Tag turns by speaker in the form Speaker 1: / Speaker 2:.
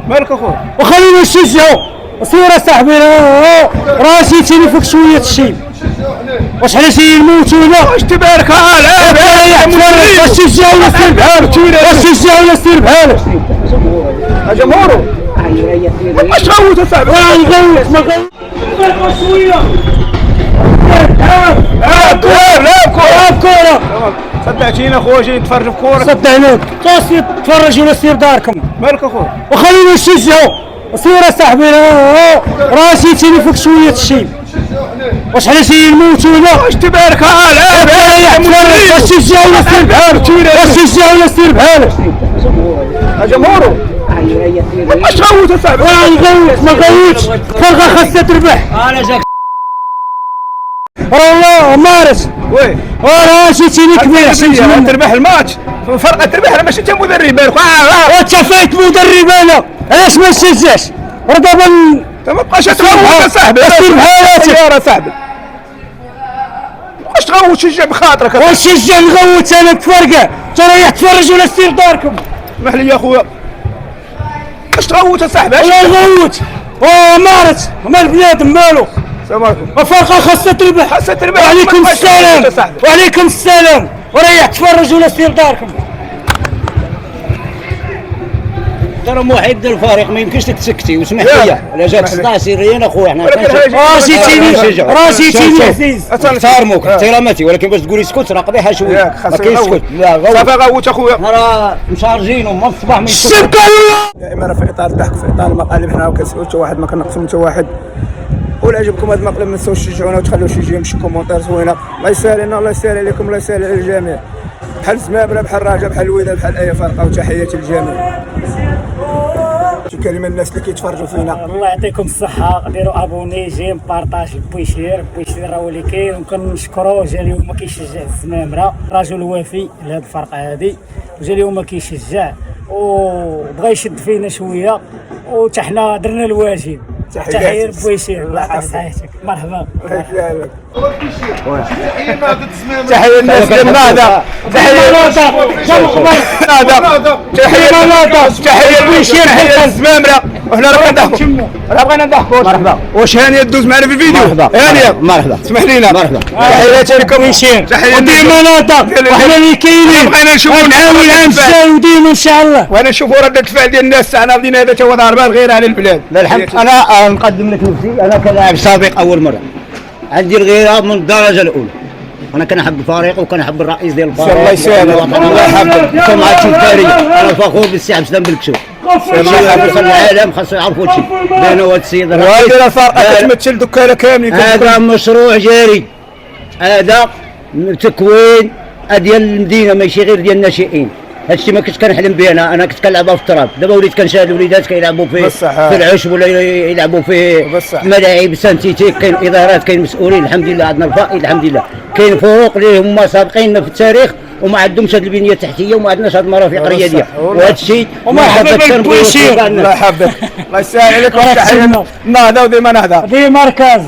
Speaker 1: مالك اخويا؟
Speaker 2: وخلينا نشجعوا سير صاحبي راسي تيني فيك شويه الشيب واش علاش يموتوا ولا
Speaker 1: واش تبارك الله
Speaker 2: واش تشجعوا ولا سير بحالك واش تشجعوا ولا سير بحالك
Speaker 1: جمهورو واش غوت اصاحبي
Speaker 2: نغوت ما غوت شويه كورة
Speaker 1: صدعتينا اخويا جاي نتفرج في كورة
Speaker 2: صدعناك سير تفرج ولا سير داركم
Speaker 1: مالك اخويا؟
Speaker 2: وخلينا نشجعوا سير صاحبي راسي تيني فيك شويه الشيب واش علاش يموتوا ولا
Speaker 1: واش تبارك الله
Speaker 2: واش تشجعوا ولا سير بحالك واش تشجعوا ولا سير بحالك
Speaker 1: جمهورو واش غوت اصاحبي
Speaker 2: نغوت ما غوتش فرقه خاصها تربح والله مارس
Speaker 1: وي
Speaker 2: راسي تيني كبير حسين
Speaker 1: تربح الماتش فرقة تربح ماشي انت مدرب
Speaker 2: وانت فايت مدرب انا علاش ما نشجعش راه دابا
Speaker 1: انت ما تبقاش تغوت اصاحبي
Speaker 2: سير بحالاتك
Speaker 1: يا صاحبي واش تغوت تشجع بخاطرك
Speaker 2: واش تشجع نغوت انا بفرقه تريح تفرج ولا سير داركم
Speaker 1: اسمح لي يا خويا واش تغوت اصاحبي
Speaker 2: ولا نغوت مارس مال بنادم مالو
Speaker 1: السلام عليكم
Speaker 2: فرقه خاصها تربح
Speaker 1: خاصها تربح
Speaker 2: وعليكم السلام وعليكم السلام وريح تفرج ولا سير داركم
Speaker 3: ترى محب الفريق ما يمكنش تسكتي واسمح لي الا جاك صداع سريا اخويا حنا
Speaker 2: راسي تيني عزيز
Speaker 3: نحترموك احتراماتي ولكن باش تقولي اسكت راه قبيحه شويه ما كاينش سكت لا
Speaker 1: صافي غوت اخويا
Speaker 3: راه مشارجين من الصباح ما يسكتوا
Speaker 1: دائما في اطار الضحك في اطار المقالب حنا كنسولوا حتى واحد ما كنقصوا حتى واحد ولا عجبكم هذا المقلب ما تنساوش تشجعونا وتخليو شي جيم شي كومونتير زوينه الله يسهل لنا الله يسهل عليكم الله يسهل على الجميع بحال زمامره بحال الرجاء بحال الوداد بحال اي فرقه وتحياتي للجميع شي كلمه الناس اللي كيتفرجوا فينا
Speaker 2: الله يعطيكم الصحة ديروا ابوني جيم بارطاج بويشير راه هو اللي كاين وكنشكروه جا اليوم ما كيشجع الزمامرة رجل وافي لهاد الفرقة هادي وجا اليوم ما كيشجع وبغى يشد فينا شوية وتا حنا درنا الواجب تحية بويشير الله يعطيك صحتك مرحبا
Speaker 1: تحية الناس للنهضة تحية تحية بويشير حيت الزمامرة وحنا راه كنضحكوا راه بغينا نضحكوا
Speaker 3: مرحبا
Speaker 1: واش هانية دوز معنا في الفيديو هانية
Speaker 3: مرحبا
Speaker 1: اسمح لينا
Speaker 3: مرحبا
Speaker 1: تحياتي لكم بويشير
Speaker 2: وديما ناطق وحنا اللي كاينين
Speaker 1: بغينا نشوفوا
Speaker 2: نعاون العام الجاي وديما ان شاء الله
Speaker 1: وانا نشوفوا ردة الفعل ديال الناس تاعنا بدينا هذا تا هو ضربان غير على البلاد
Speaker 3: لا الحمد انا نقدم لك نفسي انا كلاعب سابق اول مره عندي الغيره من الدرجه الاولى انا كنحب الفريق وكنحب الرئيس ديال الفريق
Speaker 1: الله يسهل
Speaker 3: الله يحفظك سمعه الداريه انا فخور بالسي عبد السلام بالكشوف في العالم خاصو يعرفوا هادشي بانه هذا السيد الرئيس
Speaker 1: هذه الفرقه كتمثل دكانه كاملين
Speaker 3: هذا مشروع جاري هذا تكوين ديال المدينه ماشي غير ديال الناشئين هادشي ما كنت كنحلم به انا كنت كنلعبها في التراب دابا وليت كنشاهد الوليدات كيلعبوا في العشب ولا يلعبوا في ملاعب سانتيتيك كاين ادارات كاين مسؤولين الحمد لله عندنا الفائض الحمد لله كاين فروق اللي هما سابقيننا في التاريخ وما عندهمش هذه البنيه التحتيه وما عندناش هذه المرافق الرياضيه وهذا الشيء
Speaker 2: ومرحبا بك بويشير
Speaker 1: الله يحفظك الله يسهل عليكم تحيه النهضه وديما نهضه
Speaker 2: في مركز